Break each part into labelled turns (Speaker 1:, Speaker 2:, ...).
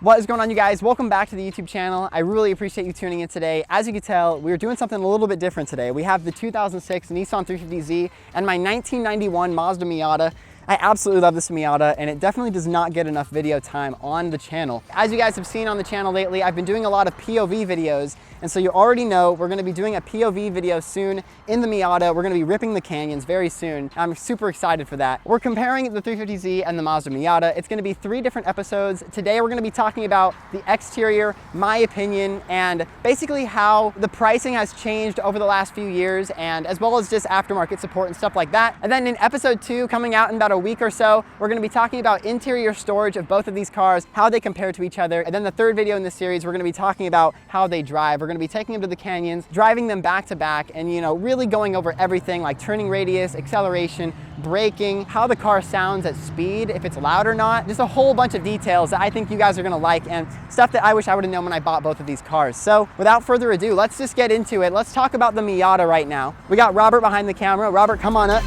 Speaker 1: What is going on, you guys? Welcome back to the YouTube channel. I really appreciate you tuning in today. As you can tell, we're doing something a little bit different today. We have the 2006 Nissan 350z and my 1991 Mazda Miata. I absolutely love this Miata, and it definitely does not get enough video time on the channel. As you guys have seen on the channel lately, I've been doing a lot of POV videos, and so you already know we're gonna be doing a POV video soon in the Miata. We're gonna be ripping the canyons very soon. I'm super excited for that. We're comparing the 350z and the Mazda Miata. It's gonna be 3 different episodes. Today we're gonna be talking about the exterior, my opinion, and basically how the pricing has changed over the last few years, and as well as just aftermarket support and stuff like that. And then in episode 2, coming out in about a week or so, we're going to be talking about interior storage of both of these cars, how they compare to each other. And then the third video in this series, we're going to be talking about how they drive. We're going to be taking them to the canyons, driving them back to back, and really going over everything like turning radius, acceleration, braking, how the car sounds at speed, if it's loud or not. Just a whole bunch of details that I think you guys are going to like, and stuff that I wish I would have known when I bought both of these cars. So without further ado, let's just get into it. Let's talk about the Miata right now. We got Robert behind the camera. Robert, come on up.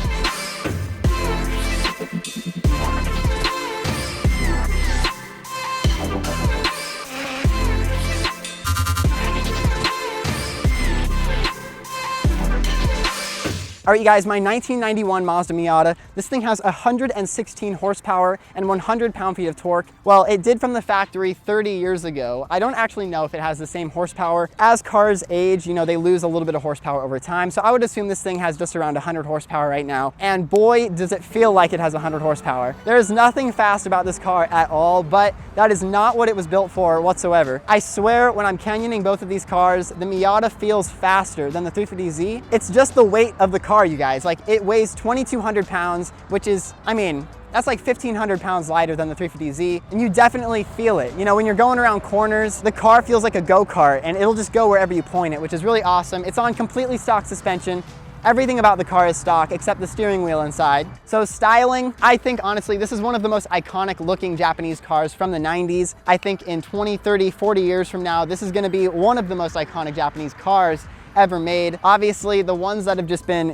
Speaker 1: All right, you guys, my 1991 Mazda Miata, this thing has 116 horsepower and 100 pound-feet of torque. Well, it did from the factory 30 years ago. I don't actually know if it has the same horsepower. As cars age, they lose a little bit of horsepower over time. So I would assume this thing has just around 100 horsepower right now. And boy, does it feel like it has 100 horsepower. There's nothing fast about this car at all, but that is not what it was built for whatsoever. I swear, when I'm canyoning both of these cars, the Miata feels faster than the 350z. It's just the weight of the car, you guys. Like, it weighs 2,200 pounds, which is, that's like 1,500 pounds lighter than the 350z, and you definitely feel it. When you're going around corners, the car feels like a go-kart, and it'll just go wherever you point it, which is really awesome. It's on completely stock suspension. Everything about the car is stock except the steering wheel inside. So styling, I think honestly, this is one of the most iconic looking Japanese cars from the 90s. I think in 20, 30, 40 years from now, this is gonna be one of the most iconic Japanese cars ever made. Obviously, the ones that have just been,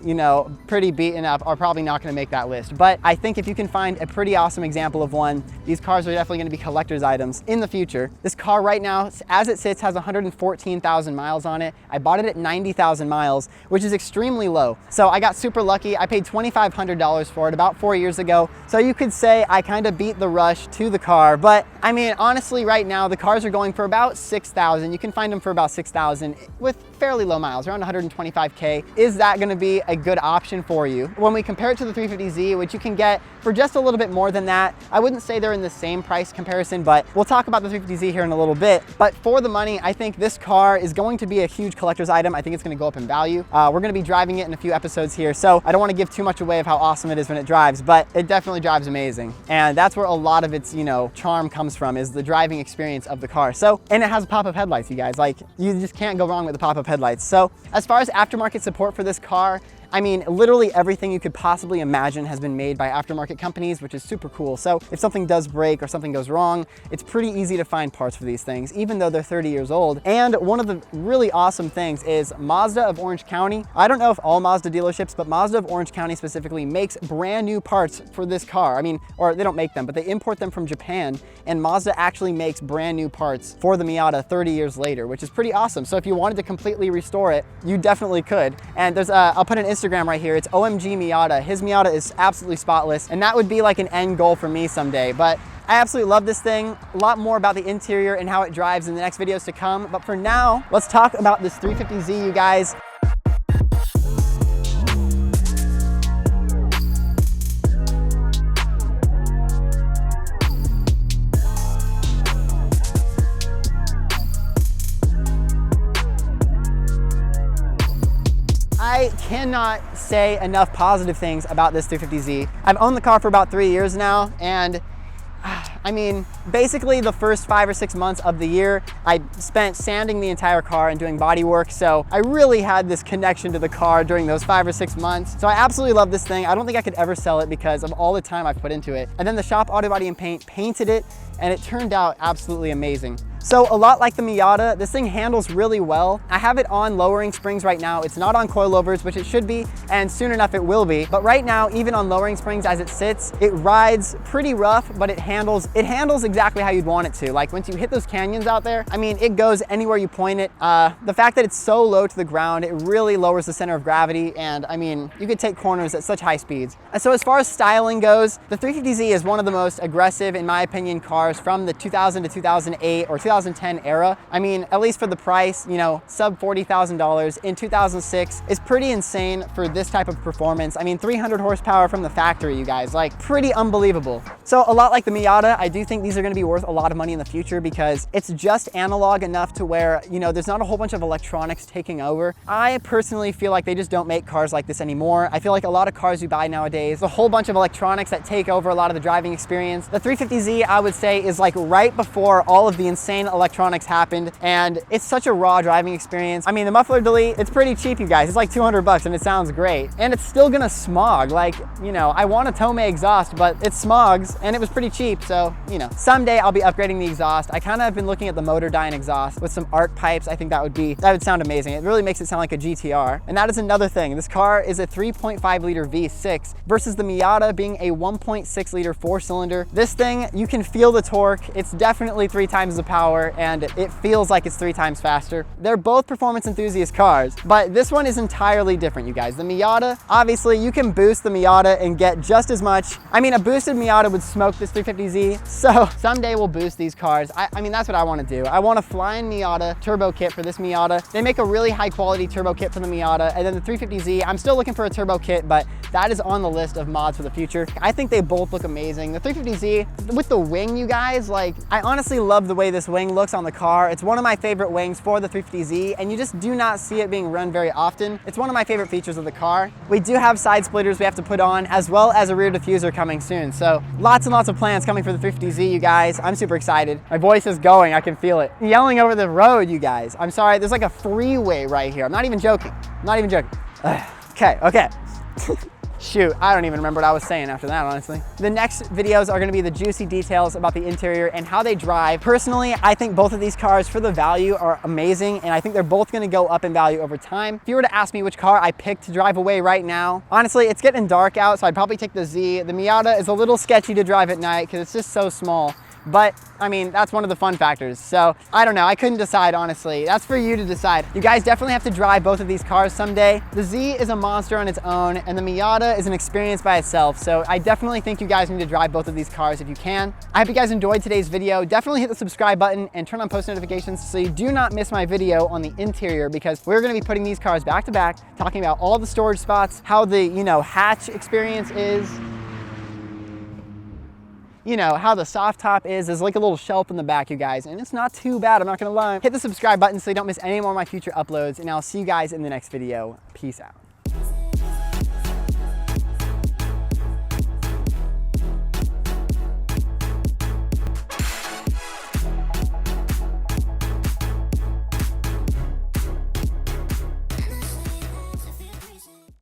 Speaker 1: pretty beaten up are probably not gonna make that list. But I think if you can find a pretty awesome example of one, these cars are definitely gonna be collector's items in the future. This car right now, as it sits, has 114,000 miles on it. I bought it at 90,000 miles, which is extremely low. So I got super lucky. I paid $2,500 for it about 4 years ago. So you could say I kind of beat the rush to the car. But honestly, right now, the cars are going for about 6,000. You can find them for about 6,000 with fairly low miles, around 125K. Is that gonna be a good option for you? When we compare it to the 350z, which you can get for just a little bit more than that, I wouldn't say they're in the same price comparison, but we'll talk about the 350z here in a little bit. But for the money, I think this car is going to be a huge collector's item. I think it's gonna go up in value. We're gonna be driving it in a few episodes here, so I don't wanna give too much away of how awesome it is when it drives, but it definitely drives amazing. And that's where a lot of its, charm comes from, is the driving experience of the car. So, and it has pop-up headlights, you guys. Like, you just can't go wrong with the pop-up headlights. So as far as aftermarket support for this car, literally everything you could possibly imagine has been made by aftermarket companies, which is super cool. So if something does break or something goes wrong, it's pretty easy to find parts for these things, even though they're 30 years old. And one of the really awesome things is Mazda of Orange County. I don't know if all Mazda dealerships, but Mazda of Orange County specifically makes brand new parts for this car. Or they don't make them, but they import them from Japan, and Mazda actually makes brand new parts for the Miata 30 years later, which is pretty awesome. So if you wanted to completely restore it, you definitely could. And there's I'll put an Instagram right here. It's OMG Miata. His Miata is absolutely spotless, and that would be like an end goal for me someday. But I absolutely love this thing. A lot more about the interior and how it drives in the next videos to come. But for now, let's talk about this 350z, you guys. I cannot say enough positive things about this 350z. I've owned the car for about 3 years now, and basically the first 5 or 6 months of the year, I spent sanding the entire car and doing body work. So I really had this connection to the car during those 5 or 6 months. So I absolutely love this thing. I don't think I could ever sell it because of all the time I've put into it. And then the shop Auto Body and Paint painted it, and it turned out absolutely amazing. So a lot like the Miata, this thing handles really well. I have it on lowering springs right now. It's not on coilovers, which it should be, and soon enough it will be. But right now, even on lowering springs as it sits, it rides pretty rough, but it handles exactly how you'd want it to. Like once you hit those canyons out there, I mean, it goes anywhere you point it. The fact that it's so low to the ground, it really lowers the center of gravity, and I mean, you could take corners at such high speeds. And so as far as styling goes, the 350Z is one of the most aggressive, in my opinion, cars from the 2000 to 2008 or 2010 era. I mean, at least for the price, you know, sub $40,000 in 2006 is pretty insane for this type of performance. I mean, 300 horsepower from the factory, you guys, like pretty unbelievable. So a lot like the Miata, I do think these are gonna be worth a lot of money in the future because it's just analog enough to where, you know, there's not a whole bunch of electronics taking over. I personally feel like they just don't make cars like this anymore. I feel like a lot of cars you buy nowadays, a whole bunch of electronics that take over a lot of the driving experience. The 350Z, I would say, is like right before all of the insane electronics happened, and it's such a raw driving experience. I mean, the muffler delete, it's pretty cheap, you guys. It's like 200 bucks and it sounds great. And it's still gonna smog. Like, you know, I want a Tome exhaust, but it smogs and it was pretty cheap. So, you know, someday I'll be upgrading the exhaust. I kind of have been looking at the Motordyne exhaust with some arc pipes. I think that would sound amazing. It really makes it sound like a GTR. And that is another thing. This car is a 3.5 liter V6 versus the Miata being a 1.6 liter 4-cylinder. This thing, you can feel the torque. It's definitely 3 times the power, and it feels like it's 3 times faster. They're both performance enthusiast cars, but this one is entirely different, you guys. The Miata, obviously you can boost the Miata and get just as much. I mean, a boosted Miata would smoke this 350Z, so someday we'll boost these cars. I mean, that's what I want to do. I want a flying Miata turbo kit for this Miata. They make a really high quality turbo kit for the Miata, and then the 350Z, I'm still looking for a turbo kit, but that is on the list of mods for the future. I think they both look amazing. The 350Z with the wing, you guys, like, I honestly love the way this wing looks on the car. It's one of my favorite wings for the 350Z, and you just do not see it being run very often. It's one of my favorite features of the car. We do have side splitters we have to put on, as well as a rear diffuser coming soon. So lots and lots of plans coming for the 350Z, you guys. I'm super excited. My voice is going, I can feel it. I'm yelling over the road, you guys. I'm sorry, there's like a freeway right here. I'm not even joking. I'm not even joking. Okay. Shoot, I don't even remember what I was saying after that, honestly. The next videos are gonna be the juicy details about the interior and how they drive. Personally, I think both of these cars for the value are amazing, and I think they're both gonna go up in value over time. If you were to ask me which car I picked to drive away right now, honestly, it's getting dark out, so I'd probably take the Z. The Miata is a little sketchy to drive at night because it's just so small. But I mean, that's one of the fun factors. So I don't know, I couldn't decide, honestly. That's for you to decide. You guys definitely have to drive both of these cars someday. The Z is a monster on its own, and the Miata is an experience by itself. So I definitely think you guys need to drive both of these cars if you can. I hope you guys enjoyed today's video. Definitely hit the subscribe button and turn on post notifications so you do not miss my video on the interior, because we're gonna be putting these cars back to back, talking about all the storage spots, how the, you know, hatch experience is, you know, how the soft top is. There's like a little shelf in the back, you guys, and it's not too bad, I'm not gonna lie. Hit the subscribe button so you don't miss any more of my future uploads, and I'll see you guys in the next video. Peace out.